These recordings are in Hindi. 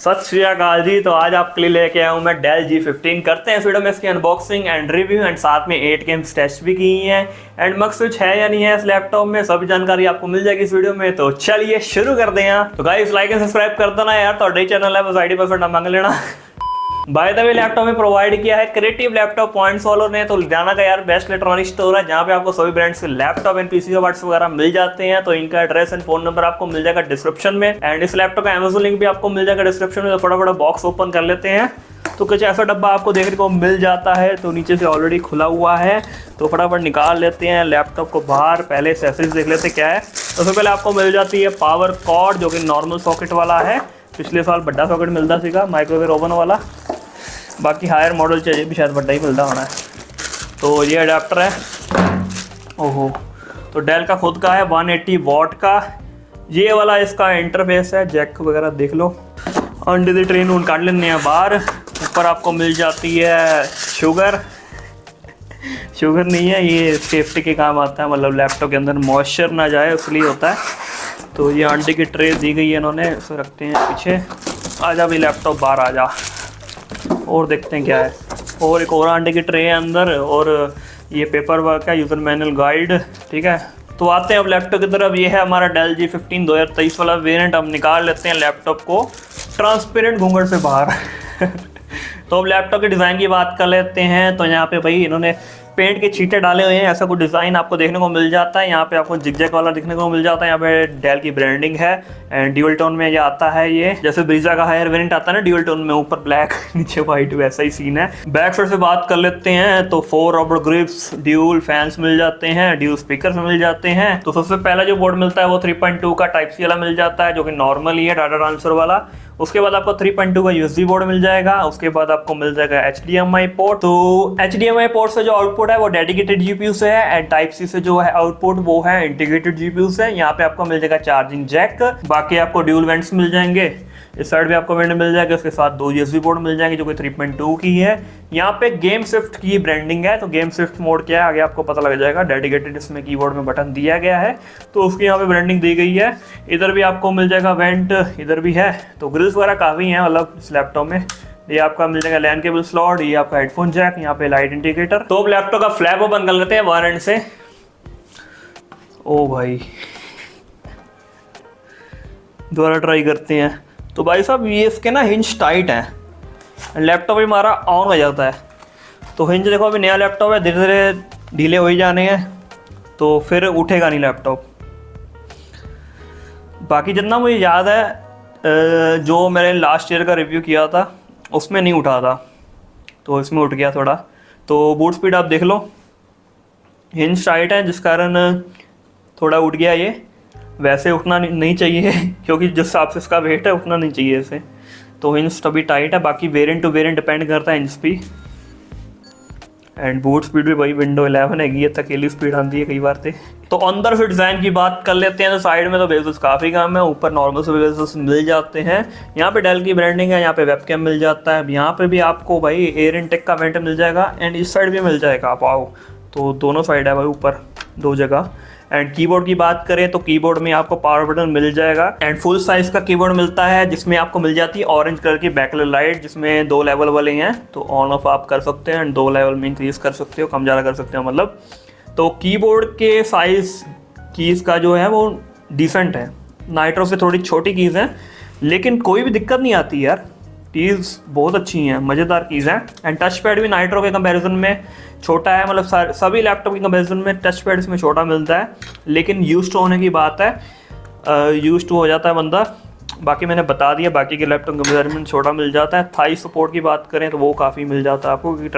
सत श्री अकाल जी। तो आज आपके लिए लेके आया हूँ मैं डेल G15। करते हैं इस वीडियो में इसकी अनबॉक्सिंग एंड रिव्यू एंड साथ में 8 गेम्स टेस्ट भी की हैं एंड मग स्विच है या नहीं है इस लैपटॉप में, सभी जानकारी आपको मिल जाएगी इस वीडियो में। तो चलिए शुरू कर दें। तो गाइस लाइक एंड सब्सक्राइब कर देना यार, तो नई चैनल है बस आईडी पासवर्ड मांग लेना। बाय द वे लैपटॉप में प्रोवाइड किया है क्रिएटिव लैपटॉप पॉइंट्स वालों ने। तो लुधियाना का यार बेस्ट इलेक्ट्रॉनिक स्टोर है जहाँ पे आपको सभी ब्रांड्स के लैपटॉप एंड पीसी पार्ट्स वगैरह मिल जाते हैं। तो इनका एड्रेस एंड फोन नंबर आपको मिल जाएगा डिस्क्रिप्शन में एंड इस लैपटॉप का अमेज़न लिंक भी आपको मिल जाएगा डिस्क्रिप्शन में। तो फटाफट बॉक्स ओपन कर लेते हैं। तो कुछ ऐसा डब्बा आपको देखने को मिल जाता है, तो नीचे से ऑलरेडी खुला हुआ है। तो फटाफट निकाल लेते हैं लैपटॉप को बाहर। पहले एक्सेसरीज देख लेते क्या है। तो सबसे पहले आपको मिल जाती है पावर कॉर्ड जो कि नॉर्मल सॉकेट वाला है। पिछले साल बड़ा सॉकेट मिलता सीगा माइक्रोवेव ओवन वाला, बाकी हायर मॉडल चाहिए भी शायद बड़ा ही मिलता होना है। तो ये अडेप्टर है। ओहो, तो डेल का खुद का है 180 वॉट का। ये वाला इसका इंटरफेस है, जैक वगैरह देख लो। अंडर द ट्रेन उन काट लेने हैं बाहर। ऊपर आपको मिल जाती है शुगर नहीं है, ये सेफ्टी के काम आता है, मतलब लैपटॉप के अंदर मॉइस्चर ना जाए इसलिए होता है। तो ये अंडे की ट्रे दी गई है इन्होंने, इसे रखते हैं पीछे। आजा भी लैपटॉप बाहर आ जा और देखते हैं क्या है। और एक और अंडे की ट्रे है अंदर और ये पेपर वर्क है, यूज़र मैनुअल गाइड। ठीक है, तो आते हैं अब लैपटॉप की तरफ। ये है हमारा डेल G15 2023 वाला वेरिएंट। अब निकाल लेते हैं लैपटॉप को ट्रांसपेरेंट घूंघट से बाहर। तो अब लैपटॉप के डिज़ाइन की बात कर लेते हैं। तो यहाँ पे भाई इन्होंने पेंट के छींटे डाले हुए हैं, ऐसा कुछ डिज़ाइन आपको देखने को मिल जाता है। यहाँ पे आपको जिगजैग वाला देखने को मिल जाता है। यहाँ पे डेल की ब्रांडिंग है एंड ड्यूल टोन में ये आता है। ये जैसे ब्रीजा का हायर वेरिएंट आता है ना ड्यूल टोन में, ऊपर ब्लैक नीचे वाइट, वैसा ही सीन है। बैक साइड से बात कर लेते हैं तो 4 रबर ग्रिप्स, ड्यूल फैंस मिल जाते हैं, ड्यूल स्पीकर मिल जाते हैं। तो सबसे पहला जो बोर्ड मिलता है वो 3.2 का टाइप सी वाला मिल जाता है जो कि नॉर्मल ही है, डाटा ट्रांसफर वाला। उसके बाद आपको 3.2 का USB बोर्ड मिल जाएगा। उसके बाद आपको मिल जाएगा HDMI पोर्ट। तो HDMI पोर्ट से जो आउटपुट है वो डेडिकेटेड GPU से है एंड टाइप सी से जो है आउटपुट वो है इंटीग्रेटेड GPU से। यहाँ पे आपको मिल जाएगा चार्जिंग जैक। बाकी आपको ड्यूल वेंट्स मिल जाएंगे, इस साइड भी आपको वेंट मिल जाएगा। उसके साथ 2 USB पोर्ट मिल जाएंगे जो कि 3.2 की है। यहाँ पे गेम स्विफ्ट की ब्रांडिंग है। तो गेम स्विफ्ट मोड क्या है आगे आपको पता लग जाएगा। डेडिकेटेड इसमें कीबोर्ड में बटन दिया गया है तो उसकी यहाँ पे ब्रांडिंग दी गई है। इधर भी आपको मिल जाएगा वेंट, इधर भी है। तो ग्रिल्स वगैरह काफ़ी हैं मतलब इस लैपटॉप में। ये आपका मिल जाएगा लैन केबल स्लॉट, ये आपका हेडफोन जैक, यहाँ पे लाइट इंडिकेटर। तो अब लैपटॉप का फ्लैप ओपन कर लेते हैं वन एंड से। ओ भाई, दोबारा ट्राई करते हैं। तो भाई साहब ये इसके ना हिंज टाइट हैं, लैपटॉप भी हमारा ऑन हो जाता है। तो हिंज देखो अभी नया लैपटॉप है, धीरे धीरे ढीले हो ही जाने हैं तो फिर उठेगा नहीं लैपटॉप। बाकी जितना मुझे याद है जो मैंने लास्ट ईयर का रिव्यू किया था उसमें नहीं उठा था, तो इसमें उठ गया थोड़ा। तो बूट स्पीड आप देख लो, हिंज टाइट है जिस कारण थोड़ा उठ गया ये। वैसे उठना नहीं चाहिए क्योंकि जिस हिसाब से इसका वेट है उठना नहीं चाहिए इसे। तो हिंज तभी टाइट है, बाकी वेरिएंट टू वेरिएंट डिपेंड करता है हिंज पे। एंड बूट स्पीड भी भाई विंडो 11 है, ये अकेली स्पीड आती है कई बार से। तो अंदर से डिज़ाइन की बात कर लेते हैं। तो साइड में तो बेजल्स काफ़ी कम है, ऊपर नॉर्मल से बेजल्स मिल जाते हैं। यहाँ पे डेल की ब्रांडिंग है, यहाँ पे वेबकैम मिल जाता है। यहाँ पे भी आपको भाई एयर इनटेक का वेंट मिल जाएगा एंड इस साइड भी मिल जाएगा। आप आओ तो दोनों साइड है भाई, ऊपर 2 जगह। एंड कीबोर्ड की बात करें तो कीबोर्ड में आपको पावर बटन मिल जाएगा एंड फुल साइज का कीबोर्ड मिलता है जिसमें आपको मिल जाती है ऑरेंज कलर की बैकलाइट लाइट, जिसमें 2 लेवल वाले हैं। तो ऑन ऑफ आप कर सकते हैं एंड 2 लेवल में इंक्रीज कर सकते हो, कम ज़्यादा कर सकते हो मतलब। तो कीबोर्ड के साइज कीज़ का जो है वो डिसेंट है, नाइट्रो से थोड़ी छोटी कीज़ हैं लेकिन कोई भी दिक्कत नहीं आती यार। कीज़ बहुत अच्छी हैं, मज़ेदार कीज़ हैं। एंड टच पैड भी नाइट्रो के कंपैरिजन में छोटा है, मतलब सभी लैपटॉप के कंपैरिजन में टच पैड इसमें छोटा मिलता है। लेकिन यूज टू होने की बात है, यूज टू हो जाता है बंदा। बाकी मैंने बता दिया, बाकी के लैपटॉप के कंपैरिजन में छोटा मिल जाता है। थाई सपोर्ट की बात करें तो वो काफ़ी मिल जाता है आपको, क्योंकि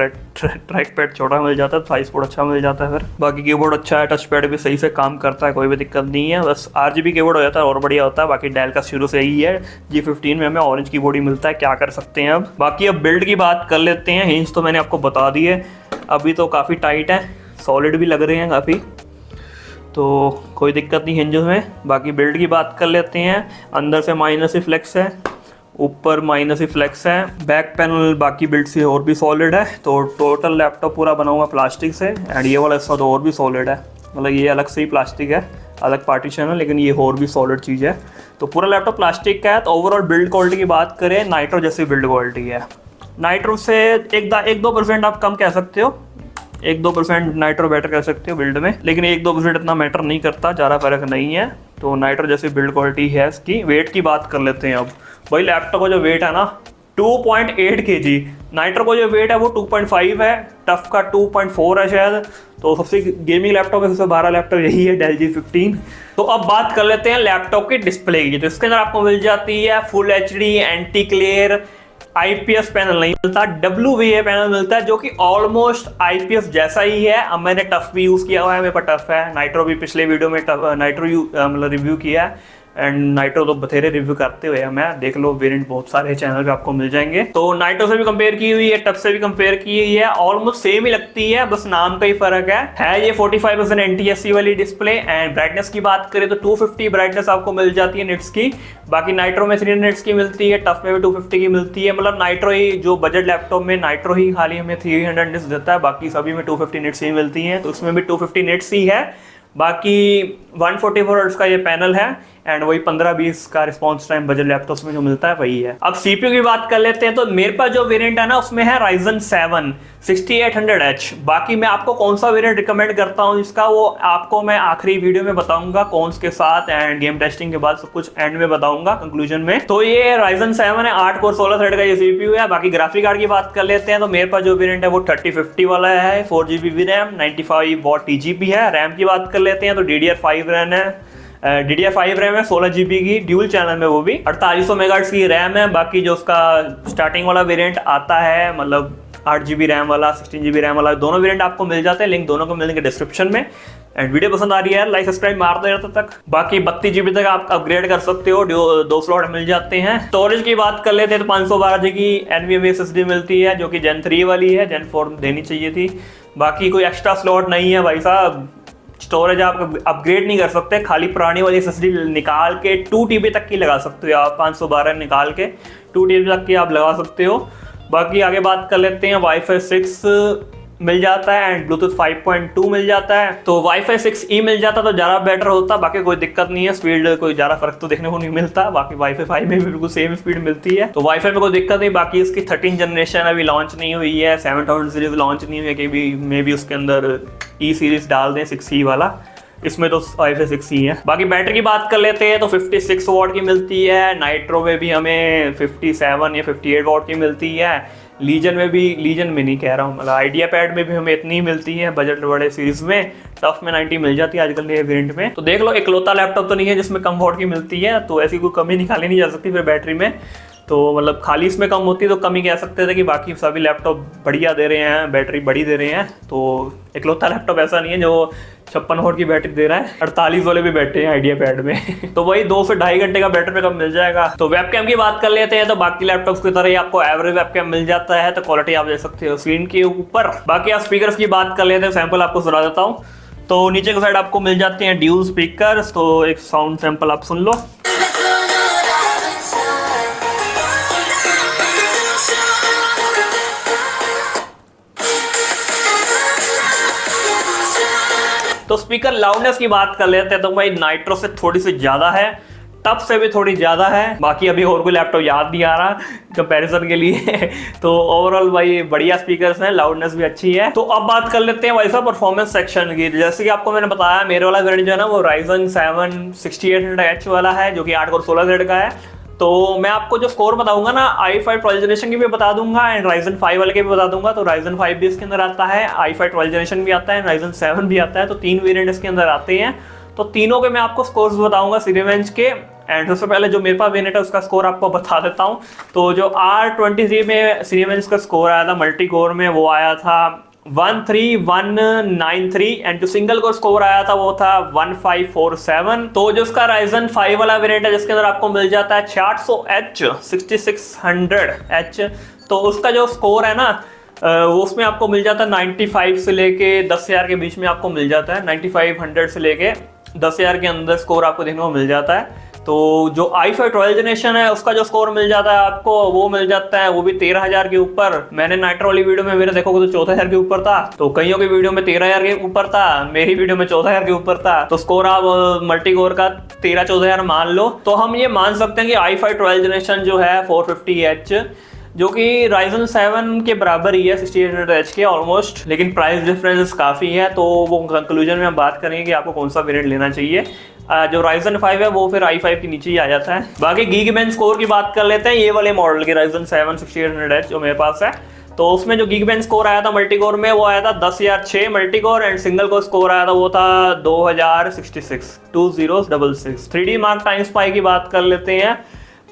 ट्रैक पैड छोटा मिल जाता है, थाई सपोर्ट अच्छा मिल जाता है। फिर बाकी कीबोर्ड अच्छा है, टच पैड भी सही से काम करता है, कोई भी दिक्कत नहीं है। बस RGB कीबोर्ड हो जाता है और बढ़िया होता है। बाकी डेल का शुरू से ही है, G15 में हमें ऑरेंज कीबोर्ड ही मिलता है, क्या कर सकते हैं अब। बाकी अब बिल्ड की बात कर लेते हैं। हिंज तो मैंने आपको बता दी है, अभी तो काफ़ी टाइट है, सॉलिड भी लग रहे हैं काफ़ी, तो कोई दिक्कत नहीं हिंज में। बाकी बिल्ड की बात कर लेते हैं। अंदर से माइनस ही फ्लेक्स है, ऊपर माइनस ही फ्लेक्स है। बैक पैनल बाकी बिल्ड से और भी सॉलिड है। तो टोटल लैपटॉप पूरा बना हुआ प्लास्टिक से एंड ये वाला हिस्सा तो और भी सॉलिड है, मतलब ये अलग से ही प्लास्टिक है अलग पार्टीशन है, लेकिन ये और भी सॉलिड चीज़ है। तो पूरा लैपटॉप प्लास्टिक का है। तो ओवरऑल बिल्ड क्वालिटी की बात करें, नाइट्रो जैसी बिल्ड क्वालिटी है। नाइट्रो से 1-2% आप कम कह सकते हो, 1-2% नाइट्रो बेटर कह सकते हो बिल्ड में, लेकिन 1-2% इतना मैटर नहीं करता, ज़्यादा फर्क नहीं है। तो नाइट्रो जैसी बिल्ड क्वालिटी है इसकी। वेट की बात कर लेते हैं अब। भाई लैपटॉप का जो वेट है ना 2.8 kg, नाइट्रो का जो वेट है वो 2.5 है, टफ का 2.4 है शायद। तो सबसे गेमिंग लैपटॉप है, सबसे बड़ा लैपटॉप यही है, डेल G15। तो अब बात कर लेते हैं लैपटॉप की डिस्प्ले की। तो इसके अंदर आपको मिल जाती है full HD anti glare, IPS panel नहीं मिलता, WVA पैनल मिलता है, जो कि ऑलमोस्ट IPS जैसा ही है। अब मैंने टफ भी यूज़ किया हुआ है, मेरे पास टफ है। नाइट्रो भी पिछले वीडियो में नाइट्रो मतलब रिव्यू किया है, एंड नाइट्रो तो बथेरे रिव्यू करते हुए मैं, देख लो वेरिएंट बहुत सारे चैनल पे आपको मिल जाएंगे। तो नाइट्रो से भी कंपेयर की हुई है, टफ से भी कंपेयर की हुई है, ऑलमोस्ट सेम ही लगती है, बस नाम का ही फर्क है। ये 45% NTSC वाली डिस्प्ले। एंड ब्राइटनेस की बात करें तो 250 ब्राइटनेस आपको मिल जाती है निट्स की। बाकी नाइट्रो में 300 निट्स की मिलती है, टफ में भी 250 की मिलती है। मतलब नाइट्रो ही जो बजट लैपटॉप में नाइट्रो ही खाली हमें 300 निट्स देता है, बाकी सभी में 250 निट्स ही मिलती है। तो उसमें भी 250 निट्स ही है। बाकी 144 हर्ट्ज का ये पैनल है, एंड वही 15-20 का रिस्पॉन्स टाइम बजट लैपटॉप्स में जो मिलता है वही है। अब CPU की बात कर लेते हैं। तो मेरे पास जो वेरिएंट है ना उसमें है Ryzen 7 6800H। बाकी मैं आपको कौन सा वेरिएंट रिकमेंड करता हूँ इसका, वो आपको मैं आखिरी वीडियो में बताऊंगा, कौन के साथ, एंड गेम टेस्टिंग के बाद सब कुछ एंड में बताऊंगा कंक्लूजन में। तो ये Ryzen 7 है, 8 कोर 16 थ्रेड का ये CPU है। बाकी ग्राफिक कार्ड की बात कर लेते हैं। तो मेरे पास जो वेरिएंट है वो 3050 वाला है, 4GB VRAM, 95 वॉट TGP है। रैम की बात कर लेते हैं तो DDR5 रैम है, DDR5 रैम है 16GB की ड्यूल चैनल में, वो भी 4800 मेगाहर्ट्ज की रैम है। बाकी जो उसका स्टार्टिंग वाला वेरिएंट आता है, मतलब 8GB रैम वाला, 16GB रैम वाला, दोनों वेरिएंट आपको मिल जाते हैं। लिंक दोनों को मिलेंगे डिस्क्रिप्शन में। एंड वीडियो पसंद आ रही है लाइक सब्सक्राइब मार दो यार तक। बाकी 32GB तक आप अपग्रेड कर सकते हो, 2 स्लॉट मिल जाते हैं। स्टोरेज की बात कर लेते हैं तो 512GB की NVMe SSD मिलती है, जो कि Gen 3 वाली है, Gen 4 देनी चाहिए थी। बाकी कोई एक्स्ट्रा स्लॉट नहीं है भाई साहब, स्टोरेज आप अपग्रेड नहीं कर सकते, खाली पुरानी वाली SSD निकाल के 2TB तक की लगा सकते हो आप, 512 निकाल के 2TB तक की आप लगा सकते हो। बाकी आगे बात कर लेते हैं, Wi-Fi 6 मिल जाता है एंड Bluetooth 5.2 मिल जाता है। तो Wi-Fi 6E मिल जाता तो ज़्यादा बेटर होता, बाकी कोई दिक्कत नहीं है, स्पीड कोई ज़्यादा फर्क तो देखने को नहीं मिलता। बाकी Wi-Fi 5 में भी बिल्कुल सेम स्पीड मिलती है, तो Wi-Fi में कोई दिक्कत नहीं। बाकी इसकी 13 जनरेशन अभी लॉन्च नहीं हुई है, 7000 सीरीज लॉन्च नहीं हुई है, कि भी मे भी उसके अंदर E सीरीज डाल दें 6E वाला, इसमें तो Wi-Fi 6E है। बाकी बैटरी की बात कर लेते हैं तो 56 वॉट की मिलती है, नाइट्रो में भी हमें 57 या 58 वॉट की मिलती है, लीजन में नहीं कह रहा हूँ, मतलब आइडिया पैड में भी हमें इतनी मिलती है बजट बड़े सीरीज में। टफ में 90 मिल जाती है आजकल के वेरिएंट में। तो देख लो, इकलौता लैपटॉप तो नहीं है जिसमें कम वॉट की मिलती है, तो ऐसी कोई कमी निकाली नहीं जा सकती फिर बैटरी में। तो मतलब खाली इसमें कम होती तो कमी कह सकते थे, कि बाकी सभी लैपटॉप बढ़िया दे रहे हैं, बैटरी बड़ी दे रहे हैं। तो इकलौता लैपटॉप ऐसा नहीं है जो 56 वॉट की बैटरी दे रहा है, 48 वाले भी बैठे हैं आइडिया पैड में तो वही 2 से 2.5 घंटे का बैटरी बैकअप मिल जाएगा। तो वेबकैम की बात कर लेते हैं। तो बाकी लैपटॉप्स की तरह ही आपको एवरेज वेबकैम मिल जाता है, तो क्वालिटी आप देख सकते हो स्क्रीन के ऊपर। बाकी आप स्पीकर्स की बात कर लेते हैं, सैंपल आपको सुना देता हूँ। तो नीचे की साइड आपको मिल जाते हैं ड्यूल स्पीकर्स, तो एक साउंड सैंपल आप सुन लो। तो स्पीकर लाउडनेस की बात कर लेते हैं तो भाई नाइट्रो से थोड़ी सी ज़्यादा है, टफ से भी थोड़ी ज़्यादा है। बाकी अभी और कोई लैपटॉप याद नहीं आ रहा कंपैरिजन के लिए तो ओवरऑल भाई बढ़िया स्पीकर्स हैं, लाउडनेस भी अच्छी है। तो अब बात कर लेते हैं वैसा परफॉर्मेंस सेक्शन की। जैसे कि आपको मैंने बताया, मेरे वाला वेरिएंट जो है ना वो Ryzen 7 6800H वाला है, जो कि 8 कोर 16 थ्रेड का है। तो मैं आपको जो स्कोर बताऊंगा ना, i5 12th जनरेशन की भी बता दूंगा एंड Ryzen 5 वाले के भी बता दूंगा। तो Ryzen 5 भी इसके अंदर आता है, i5 12th जनरेशन भी आता है, Ryzen 7 भी आता है। तो 3 वेरिएंट इसके अंदर आते हैं, तो तीनों के मैं आपको स्कोर्स बताऊंगा सिनेबेंच के। एंड सबसे पहले जो मेरे पास वेरिएंट है उसका स्कोर आपको बता देता हूँ। तो जो R23 में सिनेबेंच का स्कोर आया था मल्टी कोर में, वो आया था 13193 एंड जो सिंगल कोर स्कोर आया था वो था 1547। तो जो उसका Ryzen 5 वाला वेरिएंट है जिसके अंदर आपको मिल जाता है 600H 6600H, तो उसका जो स्कोर है ना वो उसमें आपको मिल जाता है 95 से लेके 10,000 के बीच में आपको मिल जाता है, 9500 से लेके 10,000 के अंदर स्कोर आपको देखने को मिल जाता है। तो जो i5 12 जनरेशन है उसका जो स्कोर मिल जाता है आपको, वो मिल जाता है वो भी 13,000 के ऊपर। मैंने नाइट्रो वाली वीडियो में मेरे देखोगे तो 14,000 के ऊपर था, तो कईयों की वीडियो में 13,000 के ऊपर था, मेरी वीडियो में 14,000 के ऊपर था। तो स्कोर आप मल्टी कोर का 13-14,000 मान लो। तो हम ये मान सकते हैं कि i5 12 जनरेशन जो है 450H, जो कि Ryzen 7 के बराबर ही है 6800H के ऑलमोस्ट, लेकिन प्राइस डिफरेंस काफ़ी है। तो वो कंक्लूजन में हम बात करेंगे कि आपको कौन सा वेरिएंट लेना चाहिए। जो Ryzen 5 है वो फिर i5 के नीचे ही आ जाता है। बाकी Geekbench स्कोर की बात कर लेते हैं, ये वाले मॉडल के Ryzen 7 6800H जो मेरे पास है। तो उसमें जो Geekbench स्कोर आया था मल्टी कोर में वो आया था 10,006 multi core, and single core score आया था वो था 2066 3D Mark टाइम स्पाई की बात कर लेते हैं,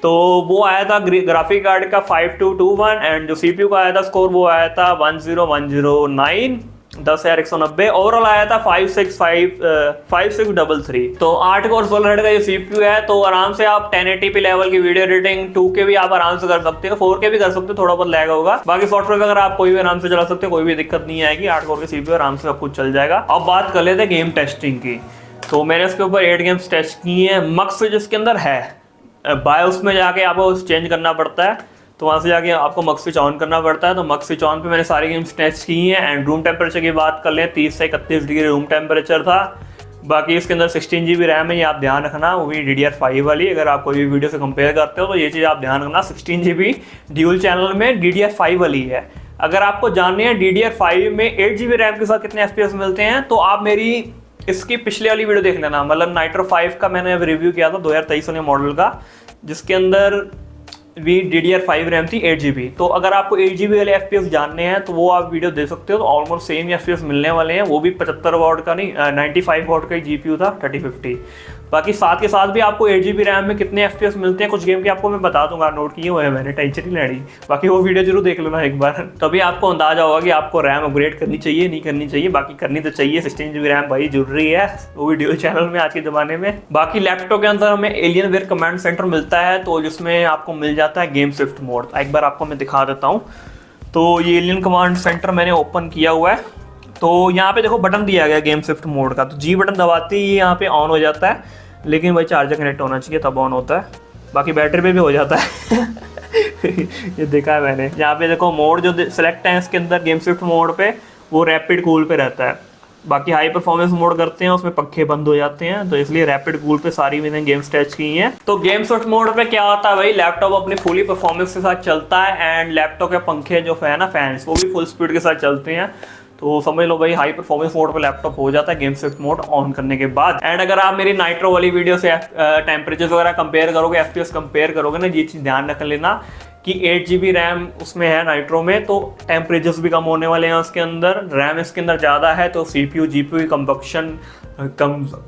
तो वो आया था ग्राफिक कार्ड का 5221, एंड जो CPU का आया था स्कोर वो आया था 10109 10,190। ओवरऑल आया था 5633। तो 8 कोर 16 थ्रेड का जो CPU है, तो आराम से आप 1080p लेवल की वीडियो एडिटिंग 2K भी आप आराम से कर सकते हो, 4K भी कर सकते हो, थोड़ा बहुत लैग होगा। बाकी सॉफ्टवेयर अगर आप कोई भी आराम से चला सकते हो, कोई भी दिक्कत नहीं आएगी। 8 कोर के CPU आराम से सब कुछ चल जाएगा। अब बात कर लेते हैं गेम टेस्टिंग की। तो मैंने इसके ऊपर 8 गेम्स टेस्ट किए हैं। मक्स जिसके अंदर है बायोस में जाके आपको चेंज करना पड़ता है, तो वहाँ से जाके आपको मक्स स्विच ऑन करना पड़ता है। तो मक्स स्विच ऑन पे मैंने सारी गेम्स टेस्ट की हैं। एंड रूम टेम्परेचर की बात कर लें, 30 से 31 डिग्री रूम टेम्परेचर था। बाकी इसके अंदर 16 GB रैम है, ये आप ध्यान रखना, वो भी DDR5 वाली। अगर आप कोई भी वीडियो से कंपेयर करते हो तो ये चीज़ आप ध्यान रखना, 16 GB ड्यूल चैनल में DDR5 वाली है। अगर आपको जाननी है DDR5 में 8 GB रैम के साथ कितने FPS मिलते हैं, तो आप मेरी इसकी पिछले वाली वीडियो देख लेना। मतलब नाइट्रो 5 का मैंने अभी रिव्यू किया था 2023 वाले मॉडल का, जिसके अंदर भी DDR5 रैम थी 8 GB। तो अगर आपको 8 GB वाले FPS जानने हैं तो वो आप वीडियो दे सकते हो, तो ऑलमोस्ट सेम ही FPS मिलने वाले हैं। वो भी 75 वॉट का नहीं 95 वॉट का ही GPU था 3050। बाकी साथ के साथ भी आपको 8 GB रैम में कितने FPS मिलते हैं कुछ गेम के आपको मैं बता दूंगा, नोट किए हुए हैं मैंने, टेंशन नहीं लेनी। बाकी वो वीडियो जरूर देख लेना एक बार, तभी आपको अंदाजा होगा कि आपको रैम अपग्रेड करनी चाहिए नहीं करनी चाहिए। बाकी करनी तो चाहिए, 16 GB रैम भाई जरूरी है, वो भी ड्यूल चैनल में आज के ज़माने में। बाकी लैपटॉप के अंदर हमें एलियनवेयर कमांड सेंटर मिलता है, तो जिसमें आपको मिल जाता है गेम स्विफ्ट मोड। एक बार आपको मैं दिखा देता हूँ। तो ये एलियन कमांड सेंटर मैंने ओपन किया हुआ है। तो यहाँ पे देखो बटन दिया गया गेम स्विफ्ट मोड का, तो जी बटन दबाते ही यहाँ पे ऑन हो जाता है, लेकिन भाई चार्जर कनेक्ट होना चाहिए तब ऑन होता है। बाकी बैटरी पे भी हो जाता है ये देखा है मैंने। यहाँ पे देखो मोड जो सिलेक्ट है इसके अंदर गेम स्विफ्ट मोड पे, वो रैपिड कूल पे रहता है। बाकी हाई परफॉर्मेंस मोड करते हैं उसमें पंखे बंद हो जाते हैं, तो इसलिए रैपिड कूल पे सारी मैंने गेम्स टेस्ट की हैं। तो गेम स्विफ्ट मोड पे क्या होता है भाई, लैपटॉप अपनी फुली परफॉर्मेंस के साथ चलता है, एंड लैपटॉप के पंखे जो है ना फैंस, वो भी फुल स्पीड के साथ चलते हैं। तो समझ लो भाई हाई परफॉर्मेंस मोड पे लैपटॉप हो जाता है गेम स्विफ्ट मोड ऑन करने के बाद। एंड अगर आप मेरी नाइट्रो वाली वीडियो से टेम्परेचर वगैरह कंपेयर करोगे, FPS कंपेयर करोगे ना, ये चीज़ ध्यान रख लेना कि 8 GB रैम उसमें है नाइट्रो में, तो टेम्परेचर्स भी कम होने वाले हैं उसके अंदर। रैम इसके अंदर ज़्यादा है तो CPU GPU की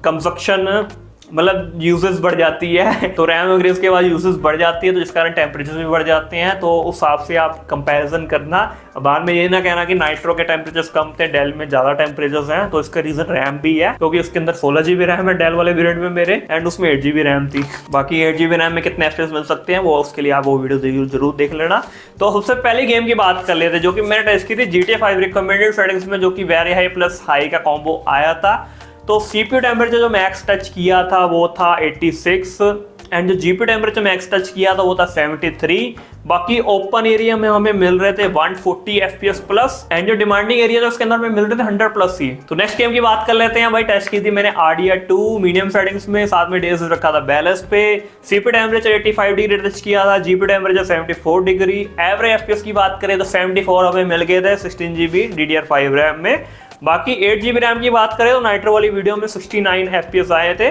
कंजक्शन मतलब यूजेस बढ़ जाती है, तो रैम अपग्रेड के बाद यूजेस बढ़ जाती है, तो जिस कारण टेम्परेचर भी बढ़ जाते हैं। तो उस हिसाब से आप कंपैरिजन करना। बाद में ये ना कहना कि नाइट्रो के टेम्परेचर्स कम थे, डेल में ज़्यादा टेम्परेचर्स हैं, तो इसका रीज़न रैम भी है, क्योंकि उसके अंदर 16 GB रैम है डेल वाले वेरिएंट में मेरे, एंड उसमें 8 GB रैम थी। बाकी 8 GB रैम में कितने FPS मिल सकते हैं वो उसके लिए आप वो वीडियो जरूर देख लेना। तो सबसे पहले गेम की बात कर लेते हैं जो कि मैंने टेस्ट की थी GTA 5 रिकमेंडेड सेटिंग्स में, जो कि वेरी हाई प्लस हाई का कॉम्बो आया था। तो CPU टेम्परेचर जो मैक्स टच किया था वो था 86, एंड जो GPU टेम्परेचर मैक्स टच किया था वो था 73। बाकी ओपन एरिया में हमें मिल रहे थे 140 FPS प्लस, एंड जो डिमांडिंग एरिया था उसके अंदर में मिल रहे थे 100 प्लस ही। तो नेक्स्ट गेम की बात कर लेते हैं भाई। टेस्ट की थी मैंने RDR2 मीडियम सेटिंग्स में, साथ में डेज रखा था बैलेंस पे। CPU टेम्परेचर 85 डिग्री टच किया था, GPU temperature 74 degree. Average FPS की बात करें तो 74 हमें मिल गए थे 16 GB DDR5 रैम में। बाकी 8 GB रैम की बात करें तो नाइट्रो वाली वीडियो में 69 FPS आए थे,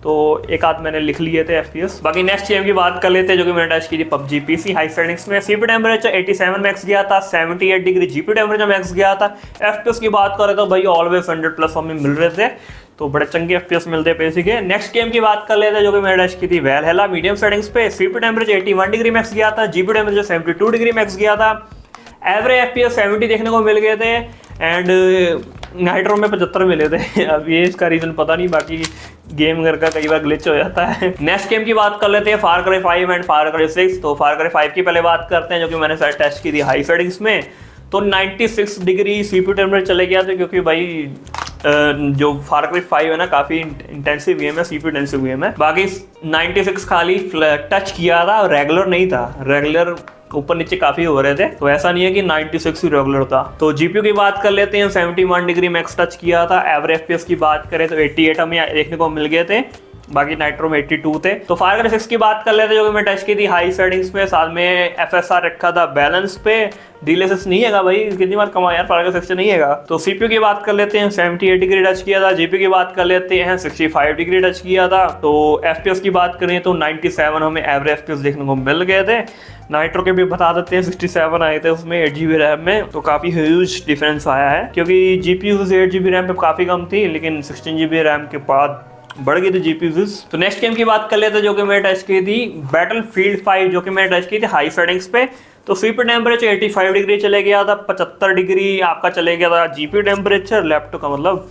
तो एक आध मैंने लिख लिए थे FPS। बाकी नेक्स्ट गेम की बात कर लेते हैं जो कि मैंने टेस्ट की थी PUBG PC हाई सेटिंग्स में। CPU टेम्परेचर 87 मैक्स गया था, 78 डिग्री GPU टेम्परेचर मैक्स गया था। FPS की बात करें तो भाई ऑलवेज 100 प्लस हमें मिल रहे थे, तो बड़े चंगे FPS मिलते हैं पैसे के। नेक्स्ट गेम की बात कर लेते हैं जो कि मैंने टेस्ट की थी वैलहैला मीडियम सेटिंग्स पे। CPU टेम्परेचर 81 डिग्री मैक्स गया था, GPU टेम्परेचर 72 डिग्री मैक्स गया था। एवरेज FPS 70 देखने को मिल गए थे, एंड नाइट्रो में 75 मिले थे। अब ये इसका रीजन पता नहीं, बाकी गेम घर का कई बार ग्लिच हो जाता है। नेक्स्ट गेम की बात कर लेते हैं फार क्राई 5 एंड फार क्राई 6। तो फार क्राई 5 की पहले बात करते हैं जो कि मैंने टेस्ट की थी हाई सेटिंग्स में। तो 96 डिग्री CPU टेम्परेचर चले गया था, क्योंकि भाई जो फार क्राई 5 है ना, काफी इंटेंसिव गेम है, सीपीयू इंटेंसिव गेम है। बाकी 96 खाली टच किया था, रेगुलर नहीं था, रेगुलर ऊपर नीचे काफी हो रहे थे, तो ऐसा नहीं है कि 96 ही रेगुलर था। तो जीपीयू की बात कर लेते हैं, 71 डिग्री मैक्स टच किया था। एवरेज एफपीएस की बात करें तो 88 हमें देखने को मिल गए थे, बाकी नाइट्रो में 82 थे। तो फायर क्राई 6 की बात कर लेते हैं, जो कि मैं टच की थी हाई सेटिंग्स पे, साथ में एफएसआर रखा था बैलेंस पे। डीएलएसएस नहीं है भाई, कितनी बार कमा यार, फायर क्राई 6 नहीं है। तो सीपीयू की बात कर लेते हैं, 78 डिग्री टच किया था। जीपीयू की बात कर लेते हैं, 65 डिग्री टच किया था। तो एफपीएस की बात करें तो 97 हमें एवरेज एफपीएस देखने को मिल गए थे। नाइट्रो के भी बता देते हैं, 67 आए थे उसमें 8GB रैम में, तो काफ़ी ह्यूज डिफरेंस आया है, क्योंकि जीपीयू से 8GB रैम पे काफ़ी कम थी, लेकिन 16GB रैम के बाद बढ़ गई थी जीपीयू। तो नेक्स्ट गेम की बात कर लेते हैं, जो कि मैं टच की थी बैटलफील्ड 5, जो कि मैं टच की थी हाई सेटिंग्स पे। तो सीपीयू टेम्परेचर 85 डिग्री चले गया था, 75 डिग्री आपका चले गया था जीपीयू टेम्परेचर, लैपटॉप का मतलब।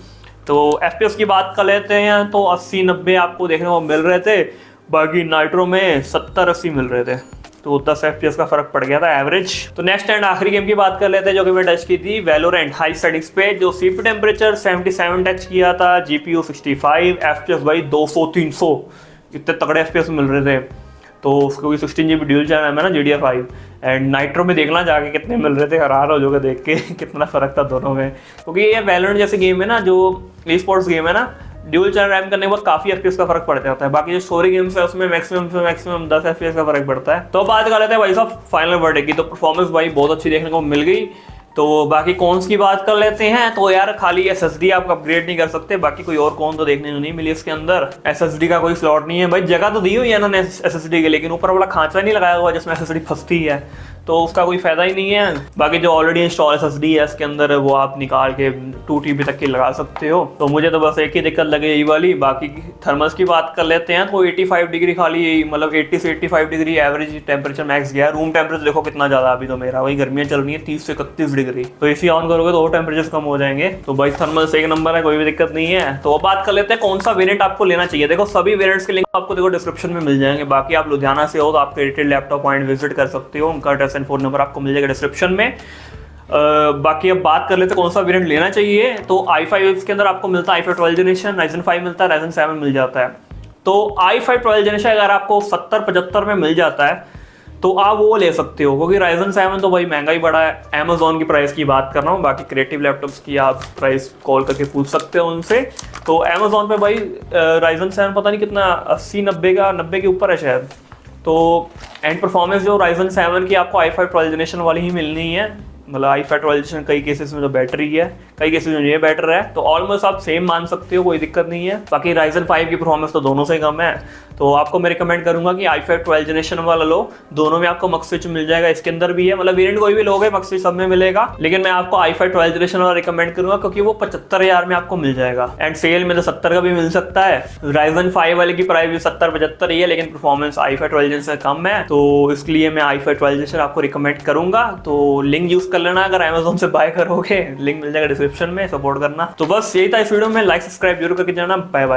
तो एफपीएस की बात कर लेते हैं तो 80-90 आपको देखने को मिल रहे थे, बाकी नाइट्रो में 70-80 मिल रहे थे, तो 10 FPS का फर्क पड़ गया था एवरेज। तो नेक्स्ट एंड आखिरी गेम की बात कर लेते हैं, जो कि मैं टच की थी वैलोरेंट हाई सेटिंग्स पे। जो सीपीयू टेम्परेचर 77 टच किया था, जीपीयू 65, FPS भाई 200-300, इतने तगड़े FPS मिल रहे थे। तो उसको 16GB ड्यूल चैनल है ना GDDR5, एंड नाइट्रो में देखना जाके कितने मिल रहे थे, हैरान हो जाओगे देख के कितना फर्क था दोनों में। क्योंकि ये वैलोरेंट जैसे गेम है ना, जो ई स्पोर्ट्स गेम है ना, ड्यूल चैनल रैम करने के बाद काफी एफपीएस का फर्क पड़ जाता है। बाकी जो स्टोरी गेम्स है उसमें मैक्सिमम से मैक्सिमम 10 एफपीएस का फर्क पड़ता है। तो बात कर लेते हैं भाई साहब फाइनल वर्डिक्ट की। तो परफॉर्मेंस भाई बहुत अच्छी देखने को मिल गई। तो बाकी कॉन्स की बात कर लेते हैं, तो यार खाली एसएसडी आप अपग्रेड नहीं कर सकते, बाकी कोई और कौन तो देखने को नहीं मिली इसके अंदर। एसएसडी का कोई स्लॉट नहीं है भाई, जगह तो दी हुई है इन्होंने एसएसडी के, लेकिन ऊपर वाला खांचा नहीं लगाया हुआ जिसमें एसएसडी फंसती है, तो उसका कोई फायदा ही नहीं है। बाकी जो ऑलरेडी इंस्टॉल एसएसडी है इसके अंदर, वो आप निकाल के 2 TB तक की लगा सकते हो। तो मुझे तो बस एक ही दिक्कत लगी यही वाली। बाकी थर्मल्स की बात कर लेते हैं, तो 85 डिग्री खाली, मतलब 80 से 85 डिग्री एवरेज टेम्परेचर मैक्स गया। रूम टेम्परेचर देखो कितना ज्यादा, अभी तो मेरा वही गर्मियाँ चल रही है 30 से 31 डिग्री, तो एसी ऑन करोगे तो और टेम्परेचर कम हो जाएंगे। तो भाई थर्मल्स एक नंबर है, कोई भी दिक्कत नहीं है। तो अब बात कर लेते हैं कौन सा वेरिएंट आपको लेना चाहिए। देखो सभी वेरिएंट्स के लिंक आपको देखो डिस्क्रिप्शन में मिल जाएंगे। बाकी आप लुधियाना से हो तो आप क्रेडिटेड लैपटॉप पॉइंट विजिट कर सकते हो, उनका एड्रेस एंड फोन नंबर आपको मिल जाएगा डिस्क्रिप्शन में। बाकी अब बात कर लेते हैं कौन सा वेरिएंट लेना चाहिए। तो i5 के अंदर आपको मिलता है i5 12 जनरेशन, Ryzen 5 मिलता है, Ryzen 7 मिल जाता है। तो i5 12 जनरेशन अगर आपको 70-75 में मिल जाता है तो आप वो ले सकते हो, क्योंकि Ryzen 7 तो भाई महंगा ही बड़ा है। Amazon की प्राइस की बात कर रहा हूँ, बाकी क्रिएटिव लैपटॉप्स की आप प्राइस कॉल करके पूछ सकते हो उनसे। तो Amazon पे भाई Ryzen 7 पता नहीं कितना 80-90 का, 90 के ऊपर है शायद। तो एंड परफॉर्मेंस जो Ryzen 7 की आपको i5 12 जनरेशन वाली ही मिलनी है, मतलब i5 12 जनरेशन कई केसेस में तो बेटर ही है, कई केसेस में ये बेटर है, तो ऑलमोस्ट आप सेम मान सकते हो, कोई दिक्कत नहीं है। बाकी Ryzen 5 की परफॉर्मेंस तो दोनों से कम है, तो आपको मैं रिकमेंड करूंगा कि i5 12 जनरेशन वाला लो, दोनों में आपको मक्स स्विच मिल जाएगा, इसके अंदर भी है, मतलब वेरिएंट कोई भी लोगे मक्स स्विच सब में मिलेगा, लेकिन मैं आपको i5 12 जनरेशन वाला रिकमेंड करूंगा क्योंकि वो 75,000 में आपको मिल जाएगा, एंड सेल में तो 70 का भी मिल सकता है। Ryzen 5 वाले की प्राइस भी 70-75 ही है, लेकिन परफॉर्मेंस i5 12 जनरेशन से कम है, तो इसलिए मैं i5 12 जनरेशन आपको रिकमेंड करूंगा। तो लिंक यूज कर लेना अगर Amazon से बाय करोगे, लिंक मिल जाएगा डिस्क्रिप्शन में, सपोर्ट करना। तो बस यही था इस वीडियो में, लाइक सब्सक्राइब जरूर करके जाना। Bye bye.